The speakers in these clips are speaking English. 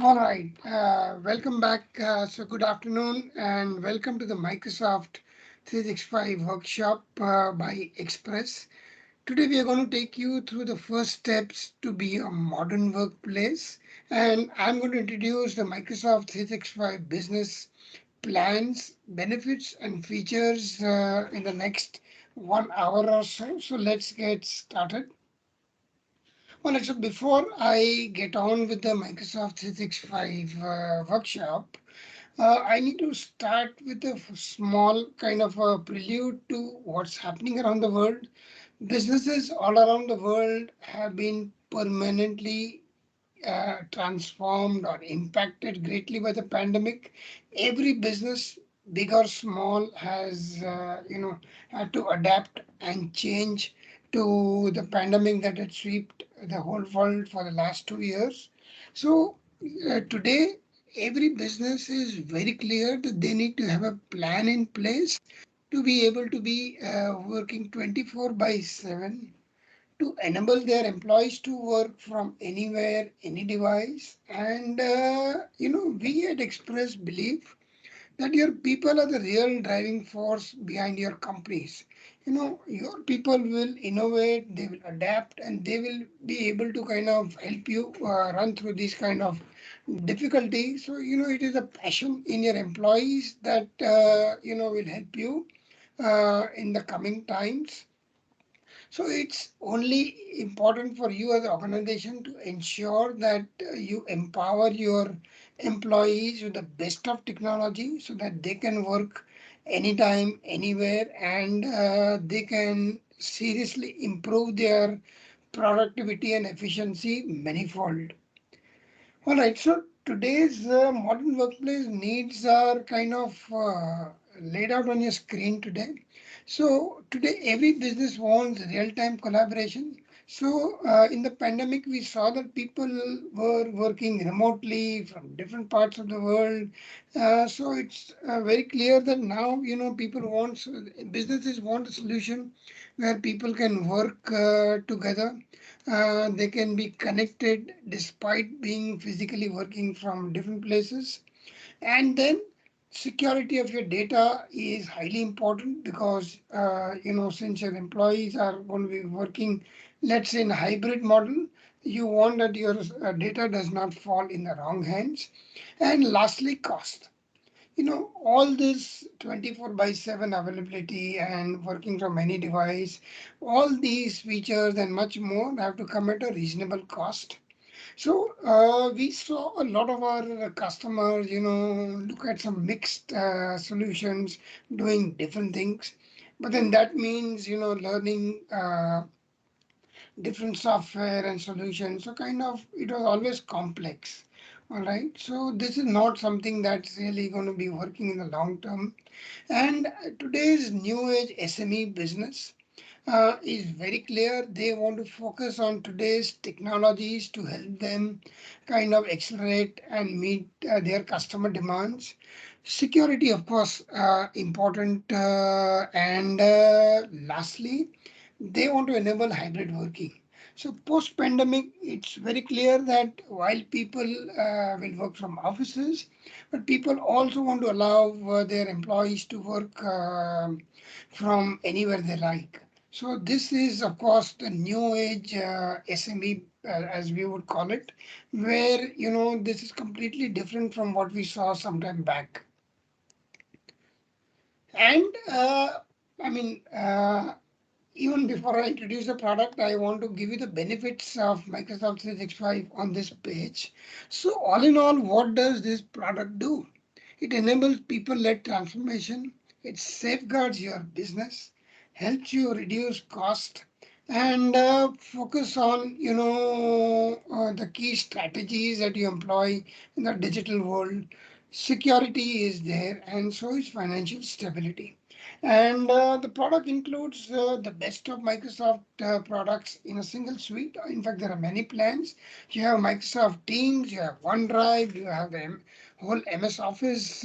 All right, welcome back. So good afternoon and welcome to the Microsoft 365 workshop by Express. Today we are going to take you through the first steps to be a modern workplace, and I'm going to introduce the Microsoft 365 business plans, benefits and features in the next 1 hour or so. So let's get started. Well, so before I get on with the Microsoft 365 workshop, I need to start with a small kind of a prelude to what's happening around the world. Businesses all around the world have been permanently transformed or impacted greatly by the pandemic. Every business, big or small, has had to adapt and change to the pandemic that had swept the whole world for the last 2 years. So today, every business is very clear that they need to have a plan in place to be able to be working 24 by 7 to enable their employees to work from anywhere, any device. And, we at Express believe that your people are the real driving force behind your companies. Your people will innovate, they will adapt, and they will be able to kind of help you run through these kind of difficulties. So, it is a passion in your employees that, will help you in the coming times. So it's only important for you as an organization to ensure that you empower your employees with the best of technology so that they can work anytime, anywhere, and they can seriously improve their productivity and efficiency manifold. All right, so today's modern workplace needs are kind of laid out on your screen today. So today every business wants real-time collaboration. So in the pandemic, we saw that people were working remotely from different parts of the world. So it's very clear that now people want businesses want a solution where people can work together, they can be connected despite being physically working from different places. And then security of your data is highly important because, since your employees are going to be working, let's say in a hybrid model, you want that your data does not fall in the wrong hands. And lastly, cost. All this 24 by 7 availability and working from any device, all these features and much more have to come at a reasonable cost. So we saw a lot of our customers, look at some mixed solutions doing different things. But then that means, learning different software and solutions. So kind of it was always complex. All right. So this is not something that's really going to be working in the long term. And today's new age SME business is very clear. They want to focus on today's technologies to help them kind of accelerate and meet their customer demands. Security, of course, important. And lastly, they want to enable hybrid working. So post pandemic, it's very clear that while people will work from offices, but people also want to allow their employees to work from anywhere they like. So this is, of course, the new age SME, as we would call it, where this is completely different from what we saw sometime back. And I mean, even before I introduce the product, I want to give you the benefits of Microsoft 365 on this page. So all in all, what does this product do? It enables people-led transformation. It safeguards your business, helps you reduce cost, and focus on the key strategies that you employ in the digital world. Security is there, and so is financial stability. And the product includes the best of Microsoft products in a single suite. In fact, there are many plans. You have Microsoft Teams, you have OneDrive, you have the whole MS Office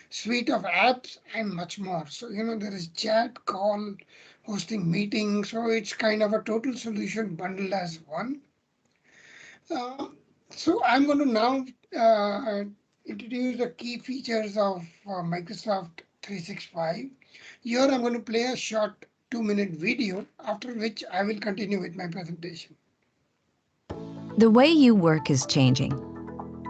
suite of apps, and much more. So, there is chat, call, hosting meetings. So it's kind of a total solution bundled as one. Uh, So I'm going to now introduce the key features of Microsoft 365. Here I'm going to play a short 2-minute video, after which I will continue with my presentation. The way you work is changing.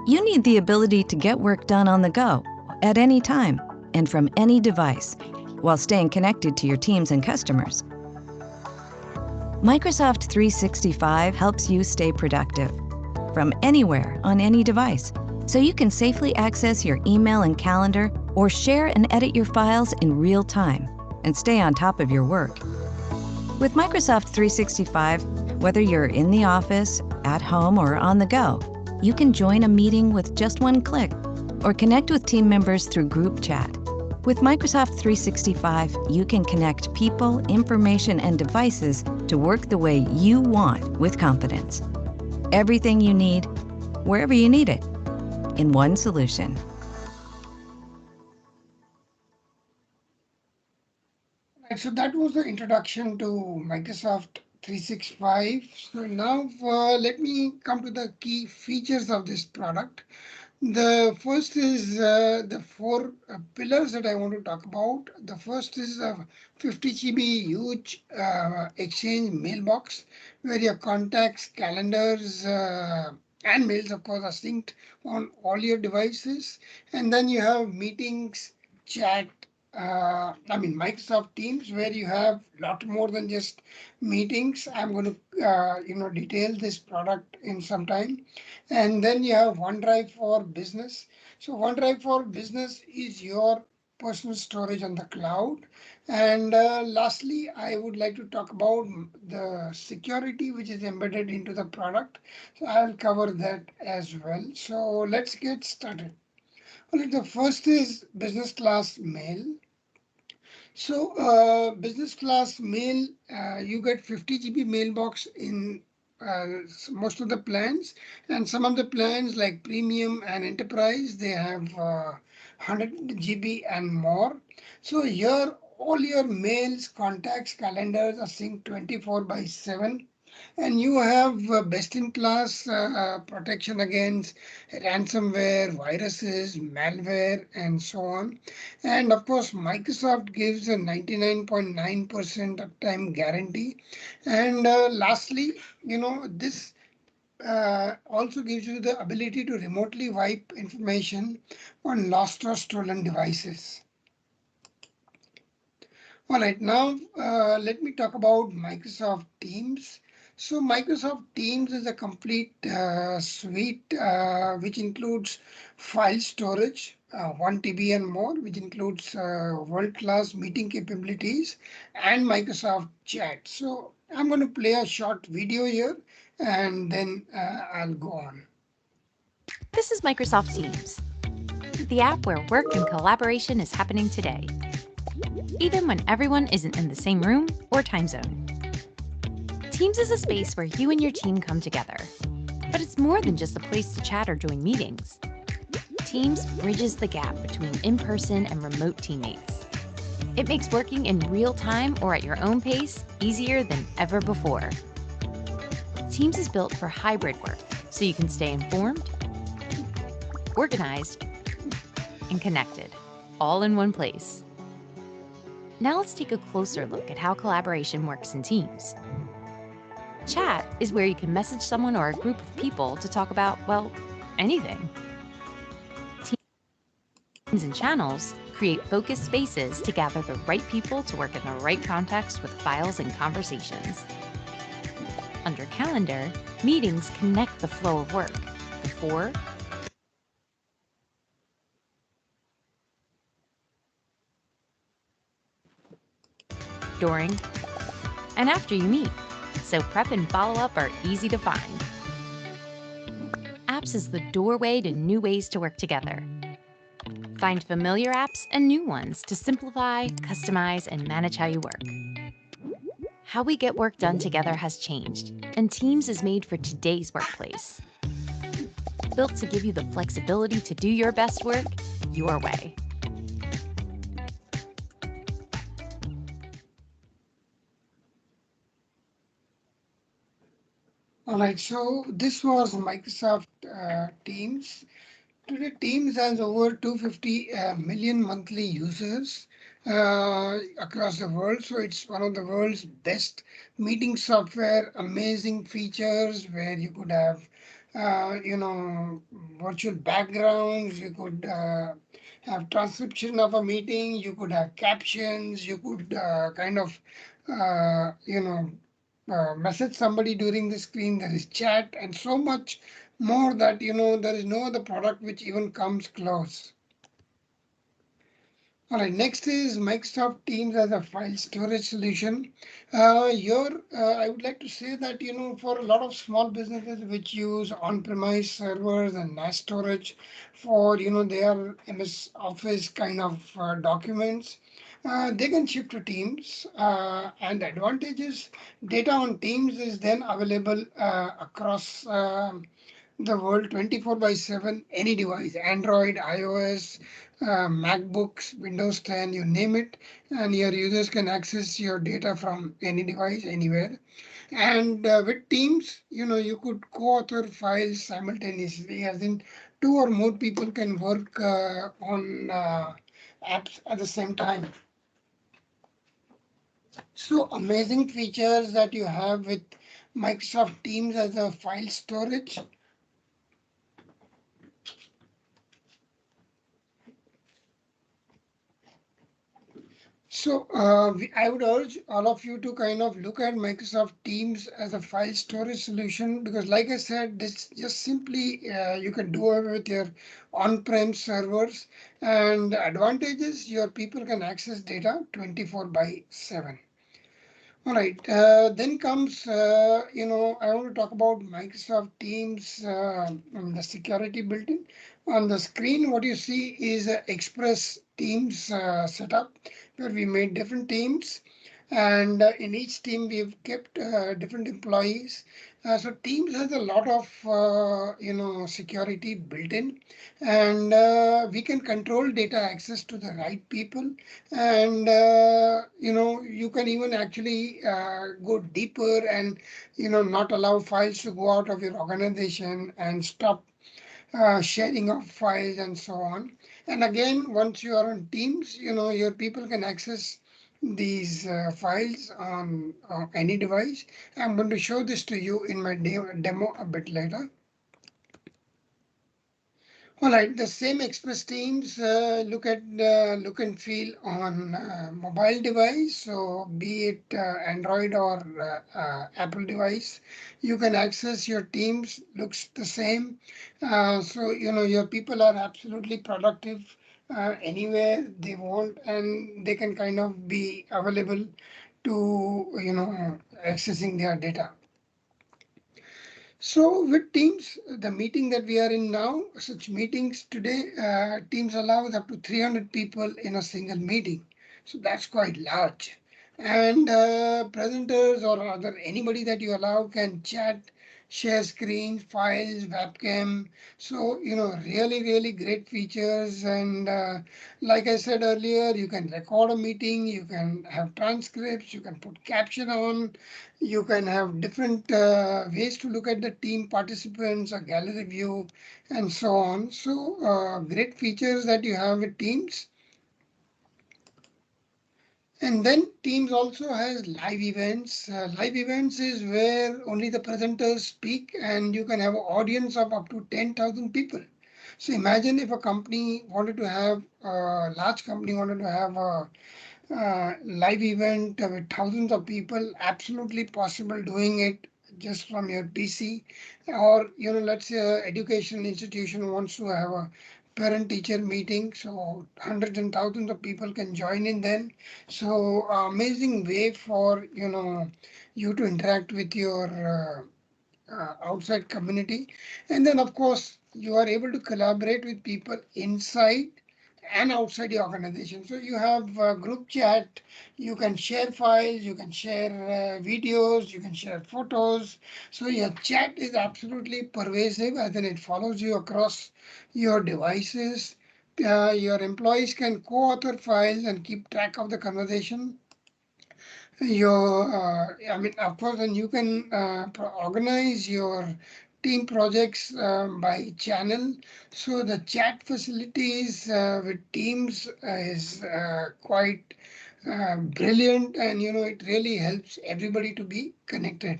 You need the ability to get work done on the go, at any time, and from any device, while staying connected to your teams and customers. Microsoft 365 helps you stay productive from anywhere on any device, so you can safely access your email and calendar or share and edit your files in real time and stay on top of your work. With Microsoft 365, whether you're in the office, at home, or on the go, you can join a meeting with just one click or connect with team members through group chat. With Microsoft 365, you can connect people, information, and devices to work the way you want with confidence. Everything you need, wherever you need it, in one solution. Right, so that was the introduction to Microsoft 365. So now let me come to the key features of this product. The first is the four pillars that I want to talk about. The first is a 50 GB huge Exchange mailbox where your contacts, calendars, and mails, of course, are synced on all your devices. And then you have meetings, chat, Microsoft Teams, where you have a lot more than just meetings. I'm going to, detail this product in some time. And then you have OneDrive for Business. So OneDrive for Business is your personal storage on the cloud. And lastly, I would like to talk about the security which is embedded into the product. So I'll cover that as well. So let's get started. Well, the first is business class mail. So business class mail, you get 50 GB mailbox in most of the plans, and some of the plans like premium and enterprise, they have 100 GB and more. So here all your mails, contacts, calendars are synced 24/7, and you have best in class protection against ransomware, viruses, malware, and so on. And of course, Microsoft gives a 99.9% uptime guarantee. And lastly, this also gives you the ability to remotely wipe information on lost or stolen devices. All right, now let me talk about Microsoft Teams. So Microsoft Teams is a complete suite which includes file storage, 1 TB and more, which includes world-class meeting capabilities and Microsoft Chat. So I'm going to play a short video here and then I'll go on. This is Microsoft Teams, the app where work and collaboration is happening today, even when everyone isn't in the same room or time zone. Teams is a space where you and your team come together, but it's more than just a place to chat or join meetings. Teams bridges the gap between in-person and remote teammates. It makes working in real time or at your own pace easier than ever before. Teams is built for hybrid work, so you can stay informed, organized, and connected, all in one place. Now let's take a closer look at how collaboration works in Teams. Chat is where you can message someone or a group of people to talk about, well, anything. Teams and channels create focused spaces to gather the right people to work in the right context with files and conversations. Under Calendar, meetings connect the flow of work before, during, and after you meet, so prep and follow-up are easy to find. Apps is the doorway to new ways to work together. Find familiar apps and new ones to simplify, customize, and manage how you work. How we get work done together has changed, and Teams is made for today's workplace. Built to give you the flexibility to do your best work your way. All right, so this was Microsoft Teams. Today, Teams has over 250 million monthly users across the world. So it's one of the world's best meeting software, amazing features where you could have, virtual backgrounds, you could have transcription of a meeting, you could have captions, you could uh, you know, message somebody during the screen. There is chat and so much more that there is no other product which even comes close. All right, next is Microsoft Teams as a file storage solution. Here, I would like to say that for a lot of small businesses which use on-premise servers and NAS storage for their MS Office kind of documents, they can shift to Teams. And the advantage is data on Teams is then available across the world 24 by 7, any device, Android, iOS, MacBooks, Windows 10, you name it, and your users can access your data from any device, anywhere. And with Teams, you could co-author files simultaneously, as in two or more people can work on apps at the same time. So amazing features that you have with Microsoft Teams as a file storage. So I would urge all of you to kind of look at Microsoft Teams as a file storage solution because, like I said, this just simply you can do away with your on-prem servers, and the advantage is your people can access data 24 by 7. All right, then comes, I want to talk about Microsoft Teams and the security built in. On the screen, what you see is a Express Teams setup where we made different teams. And in each team, we've kept different employees. So Teams has a lot of, security built in, and we can control data access to the right people. And you can even actually go deeper and not allow files to go out of your organization and stop sharing of files and so on. And again, once you are on Teams, your people can access these files on any device. I'm going to show this to you in my demo a bit later. All right, the same Express Teams look at look and feel on mobile device. So be it Android or Apple device, you can access your Teams. Looks the same. So your people are absolutely productive anywhere they want, and they can kind of be available to accessing their data. So with Teams, the meeting that we are in now, such meetings today, Teams allows up to 300 people in a single meeting. So that's quite large. And presenters or other anybody that you allow can chat, share screens, files, webcam. So really, really great features. And like I said earlier, you can record a meeting, you can have transcripts, you can put caption on, you can have different ways to look at the team participants, a gallery view, and so on. So great features that you have with Teams. And then Teams also has live events. Live events is where only the presenters speak and you can have an audience of up to 10,000 people. So imagine if a company wanted to have, a large company wanted to have a live event with thousands of people, absolutely possible doing it just from your PC. Or let's say an educational institution wants to have a parent teacher meeting, so hundreds and thousands of people can join in then. So amazing way for you to interact with your outside community. And then of course you are able to collaborate with people inside and outside the organization. So you have group chat, you can share files, you can share videos, you can share photos. So your chat is absolutely pervasive, as in it follows you across your devices. Your employees can co-author files and keep track of the conversation. I mean, of course, and you can organize your team projects by channel. So the chat facilities with teams is quite brilliant, and it really helps everybody to be connected.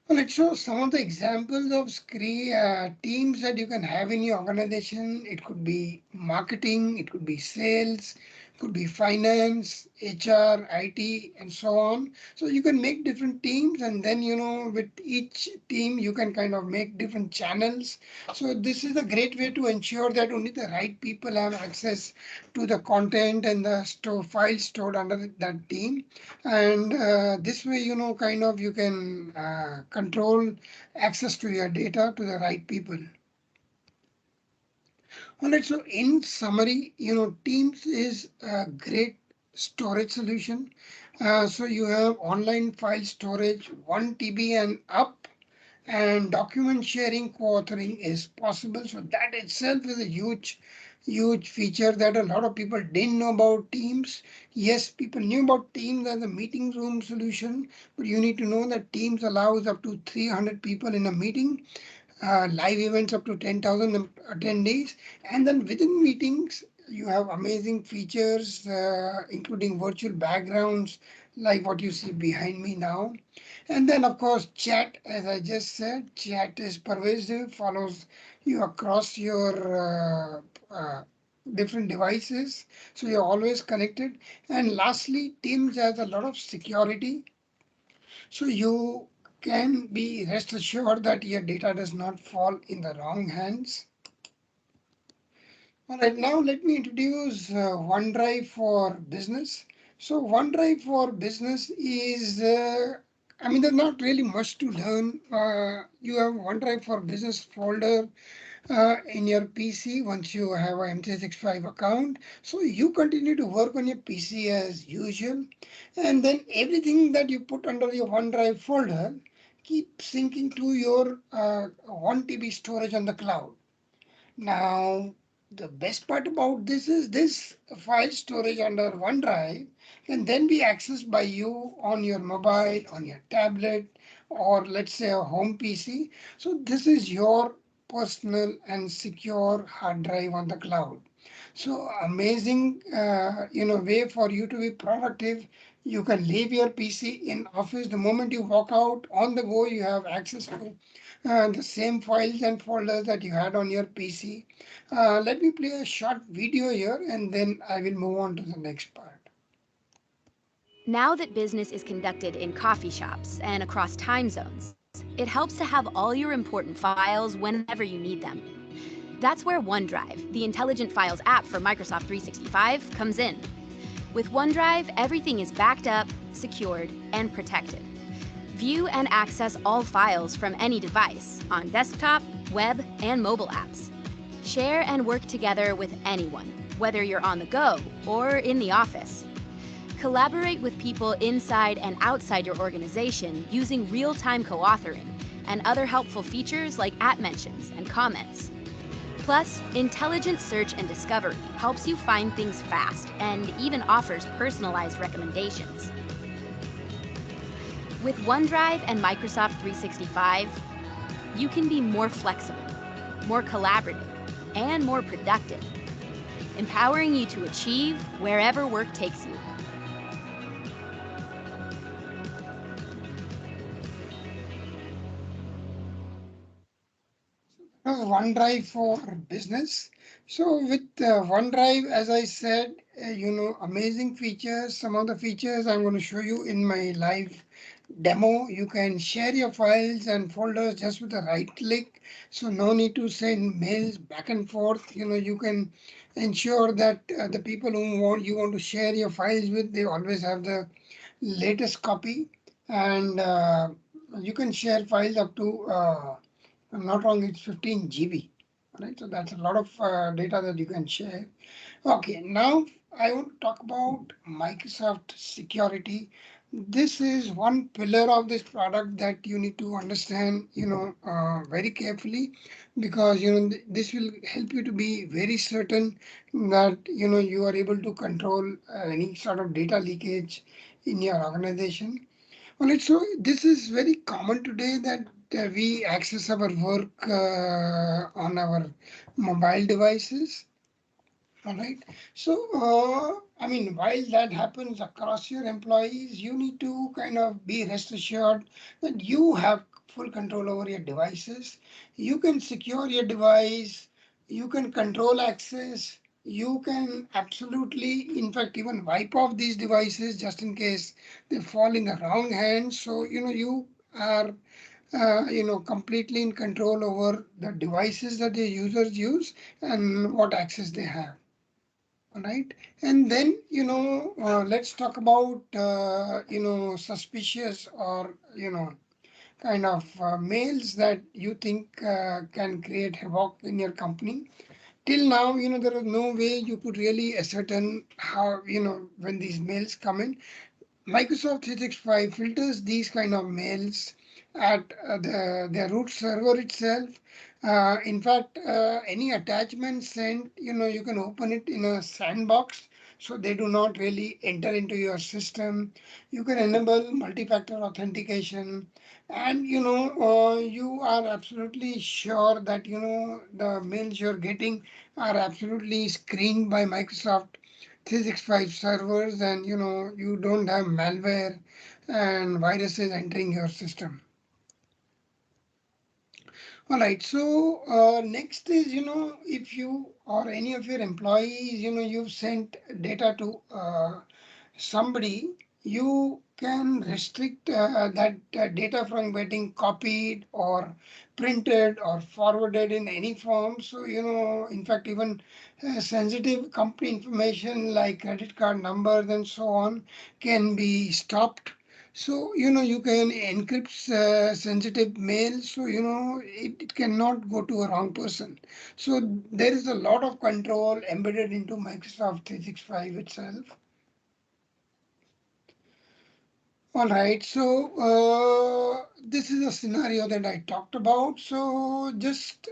Well, let's show some of the examples of screen teams that you can have in your organization. It could be marketing, it could be sales, could be finance, HR, IT, and so on. So you can make different teams, and then with each team you can kind of make different channels. So this is a great way to ensure that only the right people have access to the content and the files stored under that team. And this way, kind of you can control access to your data to the right people. All right, so in summary, Teams is a great storage solution. So you have online file storage, 1 TB and up, and document sharing, co-authoring is possible. So that itself is a huge feature that a lot of people didn't know about Teams. Yes, people knew about Teams as a meeting room solution, but you need to know that Teams allows up to 300 people in a meeting, live events up to 10,000 attendees. And then within meetings, you have amazing features, including virtual backgrounds, like what you see behind me now. And then, of course, chat, as I just said, chat is pervasive, follows you across your different devices. So you're always connected. And lastly, Teams has a lot of security. So you can be rest assured that your data does not fall in the wrong hands. All right, now let me introduce OneDrive for Business. So OneDrive for Business is, there's not really much to learn. You have OneDrive for Business folder in your PC once you have an M365 account. So you continue to work on your PC as usual. And then everything that you put under your OneDrive folder keep syncing to your 1 TB storage on the cloud. Now, the best part about this is this file storage under OneDrive can then be accessed by you on your mobile, on your tablet, or let's say a home PC. So this is your personal and secure hard drive on the cloud. So amazing, way for you to be productive. You can leave your PC in office. The moment you walk out on the go, you have access to the same files and folders that you had on your PC. Let me play a short video here and then I will move on to the next part. Now that business is conducted in coffee shops and across time zones, it helps to have all your important files whenever you need them. That's where OneDrive, the Intelligent Files app for Microsoft 365, comes in. With OneDrive, everything is backed up, secured, and protected. View and access all files from any device on desktop, web, and mobile apps. Share and work together with anyone, whether you're on the go or in the office. Collaborate with people inside and outside your organization using real-time co-authoring and other helpful features like app mentions and comments. Plus, intelligent search and discovery helps you find things fast and even offers personalized recommendations. With OneDrive and Microsoft 365, you can be more flexible, more collaborative, and more productive, empowering you to achieve wherever work takes you. OneDrive for Business. So with OneDrive, as I said, amazing features. Some of the features I'm going to show you in my live demo. You can share your files and folders just with a right click. So no need to send mails back and forth. You can ensure that the people who you want to share your files with, they always have the latest copy. And you can share files up to if I'm not wrong, it's 15 GB. Right, so that's a lot of data that you can share. Okay, now I want to talk about Microsoft security. This is one pillar of this product that you need to understand, very carefully, because this will help you to be very certain that you are able to control any sort of data leakage in your organization. All right, so this is very common today that we access our work on our mobile devices. All right. So, I mean, while that happens across your employees, you need to kind of be rest assured that you have full control over your devices. You can secure your device, you can control access, you can absolutely, in fact, even wipe off these devices just in case they fall in the wrong hands. So, you are completely in control over the devices that the users use and what access they have. All right. And then, let's talk about, suspicious or, kind of mails that you think can create havoc in your company. Till now, there was no way you could really ascertain how, when these mails come in. Microsoft 365 filters these kind of mails at their root server itself. In fact, any attachment sent, you can open it in a sandbox, so they do not really enter into your system. You can enable multi-factor authentication, and you are absolutely sure that the mails you're getting are absolutely screened by Microsoft 365 servers, and you don't have malware and viruses entering your system. All right, so next is, if you or any of your employees, you've sent data to somebody, you can restrict that data from getting copied or printed or forwarded in any form. So, in fact, even sensitive company information like credit card numbers and so on can be stopped. So, you can encrypt sensitive mail, so, it cannot go to a wrong person. So, there is a lot of control embedded into Microsoft 365 itself. All right, so this is a scenario that I talked about. So just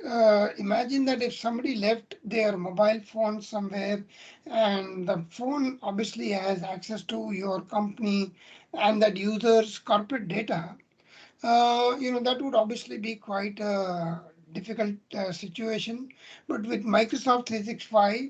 imagine that if somebody left their mobile phone somewhere and the phone obviously has access to your company and that user's corporate data, that would obviously be quite a difficult situation. But with Microsoft 365,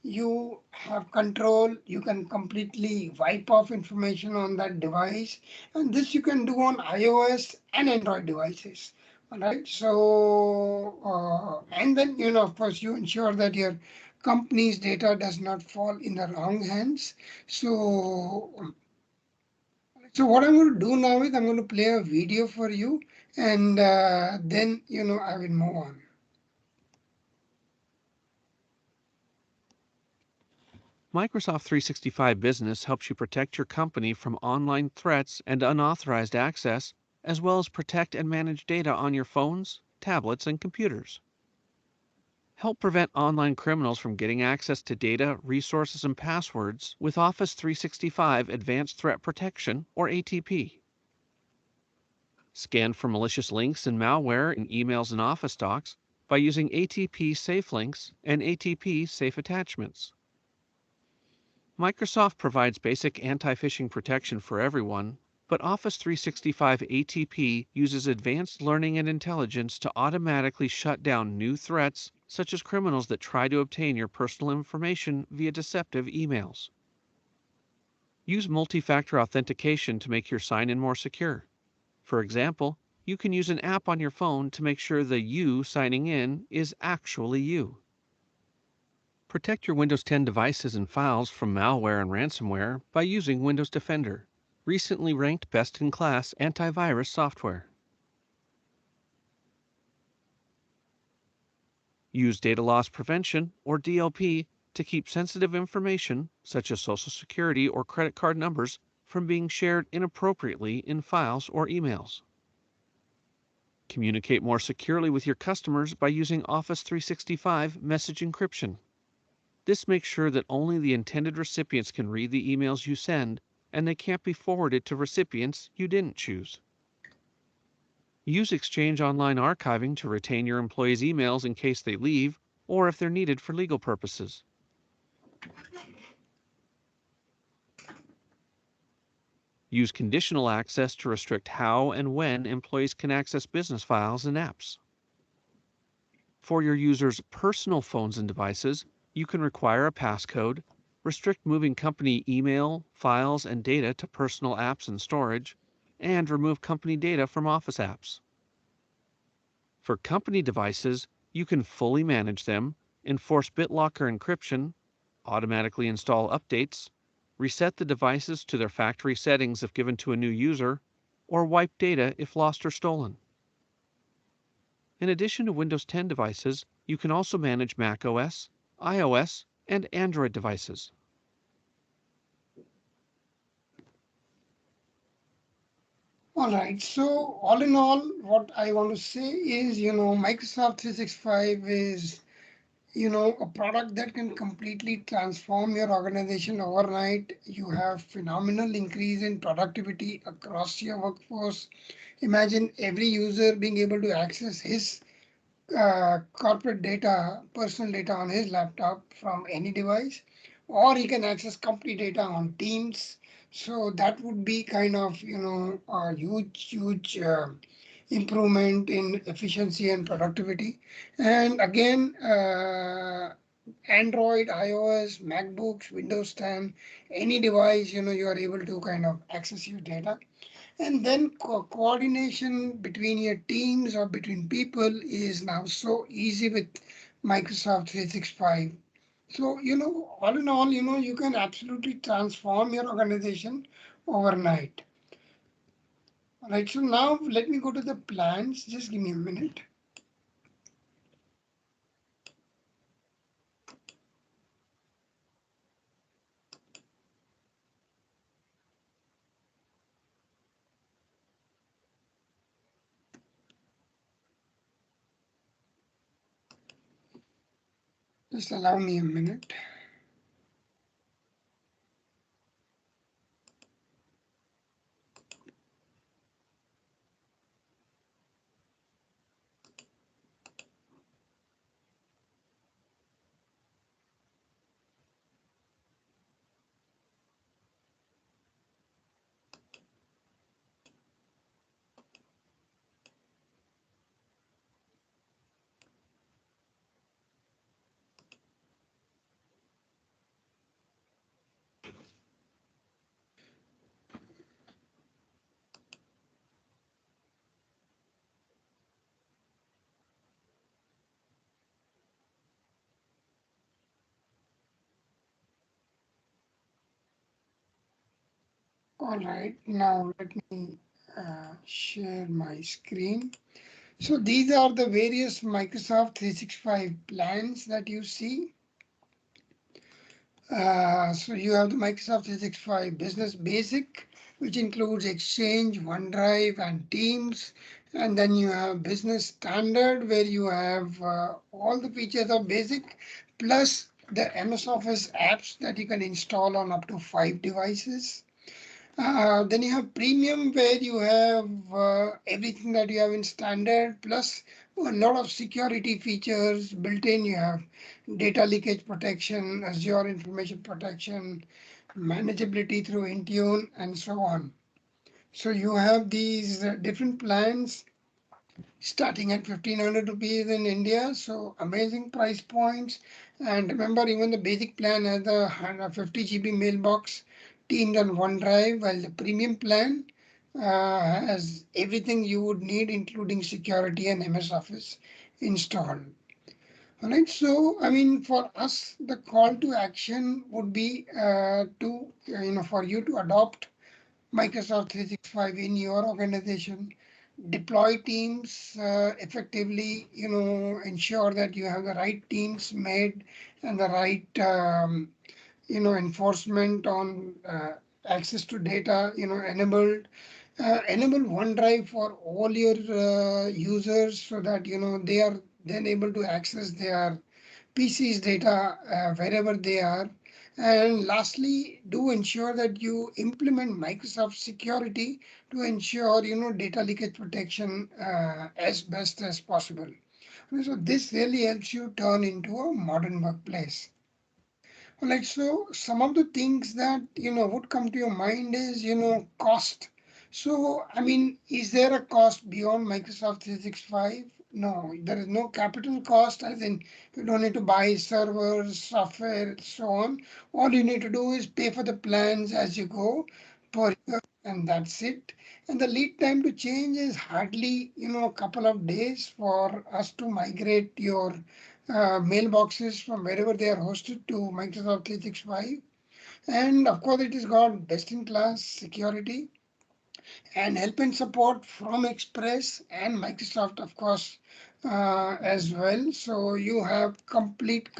you have control. You can completely wipe off information on that device. And this you can do on iOS and Android devices. All right. So, and then, of course, you ensure that your company's data does not fall in the wrong hands. So what I'm going to do now is I'm going to play a video for you, and then I will move on. Microsoft 365 Business helps you protect your company from online threats and unauthorized access, as well as protect and manage data on your phones, tablets, and computers. Help prevent online criminals from getting access to data, resources, and passwords with Office 365 Advanced Threat Protection, or ATP. Scan for malicious links and malware in emails and Office docs by using ATP Safe Links and ATP Safe Attachments. Microsoft provides basic anti-phishing protection for everyone, but Office 365 ATP uses advanced learning and intelligence to automatically shut down new threats, such as criminals that try to obtain your personal information via deceptive emails. Use multi-factor authentication to make your sign-in more secure. For example, you can use an app on your phone to make sure the you signing in is actually you. Protect your Windows 10 devices and files from malware and ransomware by using Windows Defender, recently ranked best-in-class antivirus software. Use data loss prevention, or DLP, to keep sensitive information, such as Social Security or credit card numbers, from being shared inappropriately in files or emails. Communicate more securely with your customers by using Office 365 Message Encryption. This makes sure that only the intended recipients can read the emails you send, and they can't be forwarded to recipients you didn't choose. Use Exchange Online Archiving to retain your employees' emails in case they leave or if they're needed for legal purposes. Use conditional access to restrict how and when employees can access business files and apps. For your users' personal phones and devices, you can require a passcode, restrict moving company email, files, and data to personal apps and storage, and remove company data from Office apps. For company devices, you can fully manage them, enforce BitLocker encryption, automatically install updates, reset the devices to their factory settings if given to a new user, or wipe data if lost or stolen. In addition to Windows 10 devices, you can also manage macOS, iOS, and Android devices. All right. So all in all, what I want to say is, Microsoft 365 is, a product that can completely transform your organization overnight. You have phenomenal increase in productivity across your workforce. Imagine every user being able to access his corporate data, personal data on his laptop from any device, or he can access company data on Teams. So that would be kind of, a huge improvement in efficiency and productivity. And again, Android, iOS, MacBooks, Windows 10, any device, you are able to kind of access your data. And then coordination between your teams or between people is now so easy with Microsoft 365. So, all in all, you can absolutely transform your organization overnight. All right, so now let me go to the plans. Just give me a minute. Just allow me a minute. All right, now let me share my screen. So these are the various Microsoft 365 plans that you see. So you have the Microsoft 365 Business Basic, which includes Exchange, OneDrive, and Teams. And then you have Business Standard, where you have all the features of Basic, plus the MS Office apps that you can install on up to 5 devices. Then you have premium where you have everything that you have in standard plus a lot of security features built in. You have data leakage protection, Azure information protection, manageability through Intune, and so on. So you have these different plans starting at 1500 rupees in India. So amazing price points. And remember, even the basic plan has the 150 GB mailbox, Teams on OneDrive, while the premium plan has everything you would need, including security and MS Office installed. All right. So, I mean, for us, the call to action would be for you to adopt Microsoft 365 in your organization, deploy teams effectively, ensure that you have the right teams made and the right, enforcement on access to data, enabled. Enable OneDrive for all your users so that, they are then able to access their PC's data wherever they are. And lastly, do ensure that you implement Microsoft security to ensure data leakage protection as best as possible. So this really helps you turn into a modern workplace. All right, so some of the things that would come to your mind is cost. So I mean, is there a cost beyond Microsoft 365? No, there is no capital cost, as in you don't need to buy servers, software, so on. All you need to do is pay for the plans as you go per year, and that's it. And the lead time to change is hardly a couple of days for us to migrate your mailboxes from wherever they are hosted to Microsoft 365. And of course, it has got best in class security and help and support from Express and Microsoft, of course, as well. So you have complete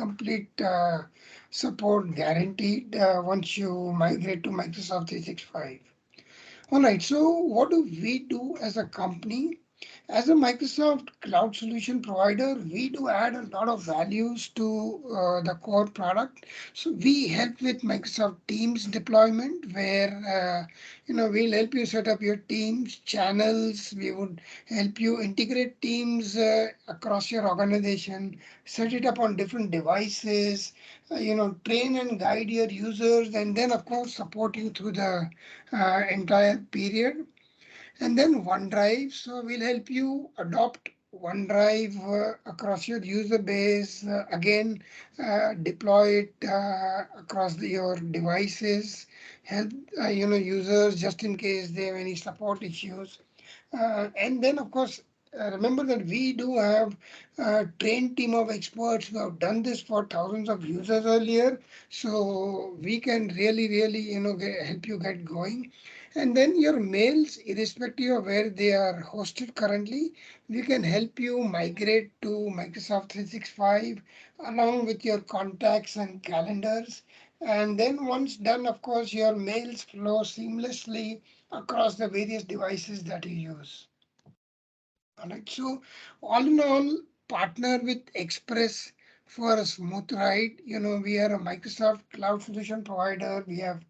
support guaranteed once you migrate to Microsoft 365. All right, so what do we do as a company? As a Microsoft cloud solution provider, we do add a lot of values to the core product. So we help with Microsoft Teams deployment, where we'll help you set up your Teams channels. We would help you integrate Teams across your organization, set it up on different devices, train and guide your users, and then of course support you through the entire period. And then OneDrive, so we'll help you adopt OneDrive across your user base. Again, deploy it across your devices. Help users just in case they have any support issues. And then, of course, remember that we do have a trained team of experts who have done this for thousands of users earlier. So we can really, help you get going. And then your mails, irrespective of where they are hosted currently, we can help you migrate to Microsoft 365 along with your contacts and calendars. And then once done, of course, your mails flow seamlessly across the various devices that you use. All right. So all in all, partner with Express for a smooth ride. We are a Microsoft cloud solution provider. We have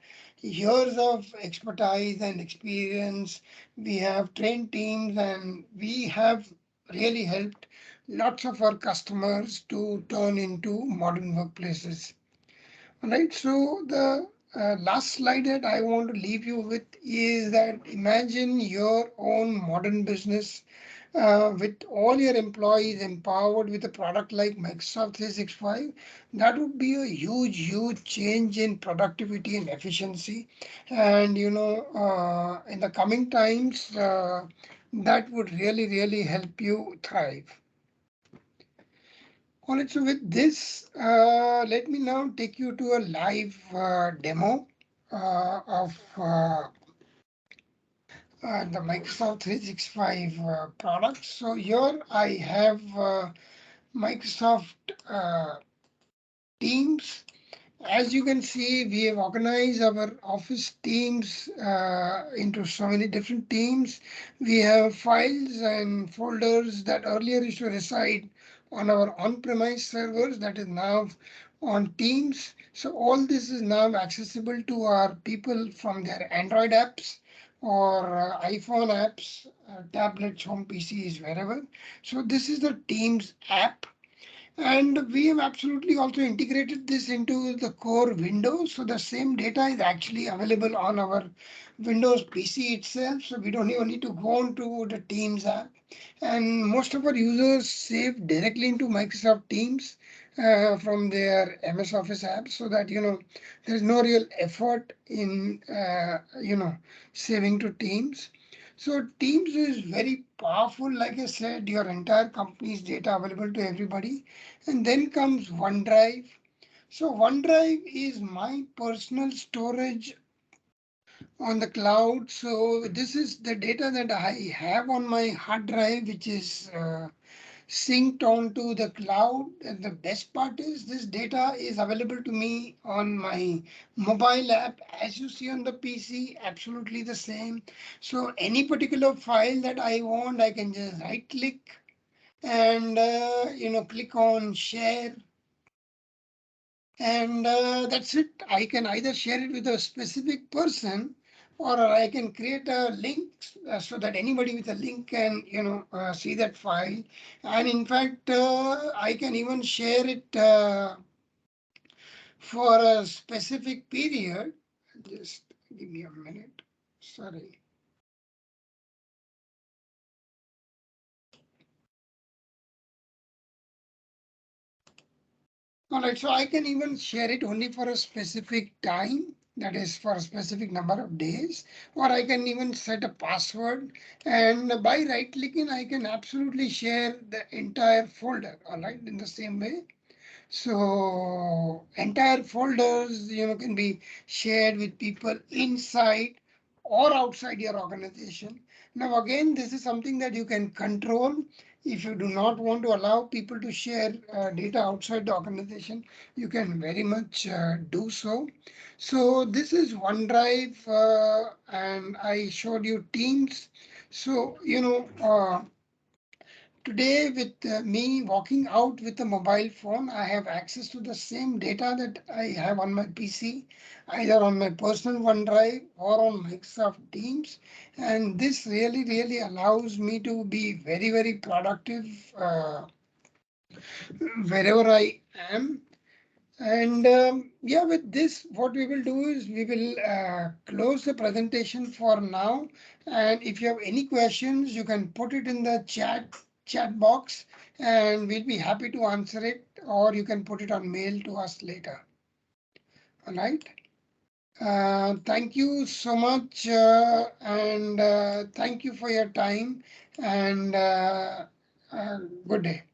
years of expertise and experience. We have trained teams, and we have really helped lots of our customers to turn into modern workplaces. All right, so the last slide that I want to leave you with is that imagine your own modern business with all your employees empowered with a product like Microsoft 365. That would be a huge change in productivity and efficiency. And in the coming times, that would really help you thrive. All right, so with this, let me now take you to a live demo of the Microsoft 365 products. So here I have Microsoft Teams. As you can see, we have organized our office teams into so many different teams. We have files and folders that earlier used to reside on our on-premise servers that is now on Teams. So all this is now accessible to our people from their Android apps or iPhone apps, tablets, home PCs, wherever. So this is the Teams app. And we have absolutely also integrated this into the core Windows. So the same data is actually available on our Windows PC itself. So we don't even need to go onto the Teams app. And most of our users save directly into Microsoft Teams from their MS Office app, so that there's no real effort in saving to Teams. So Teams is very powerful. Like I said, your entire company's data available to everybody. And then comes OneDrive. So OneDrive is my personal storage on the cloud. So this is the data that I have on my hard drive, which is synced onto the cloud. And the best part is this data is available to me on my mobile app. As you see on the PC, absolutely the same. So any particular file that I want, I can just right click and click on share, and that's it. I can either share it with a specific person, or I can create a link so that anybody with a link can see that file. And in fact, I can even share it for a specific period. Just give me a minute. Sorry. All right, so I can even share it only for a specific time, that is for a specific number of days, or I can even set a password. And by right clicking, I can absolutely share the entire folder, all right, in the same way. So entire folders, can be shared with people inside or outside your organization. Now, again, this is something that you can control. If you do not want to allow people to share data outside the organization, you can very much do so. So this is OneDrive, and I showed you Teams. So, today, with me walking out with a mobile phone, I have access to the same data that I have on my PC, either on my personal OneDrive or on Microsoft Teams. And this really, really allows me to be very, very productive wherever I am. And yeah, with this, what we will do is we will close the presentation for now. And if you have any questions, you can put it in the chat box, and we'll be happy to answer it, or you can put it on mail to us later. All right. Thank you so much, and thank you for your time, and good day.